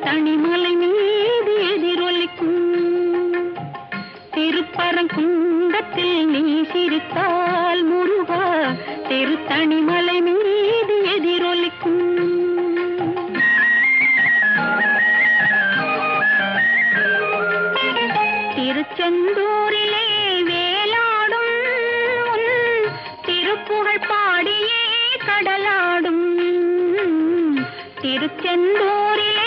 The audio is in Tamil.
திருத்தணிமலை மீது எதிரொலிக்கும். திருப்பரங்குன்றத்தில் நீ சிரித்தால் முருகா திருத்தணிமலை மீது எதிரொலிக்கும். திருச்செந்தூரிலே வேலாடும் உன் திருப்புகழ் பாடியே கடலாடும். திருச்செந்தூரிலே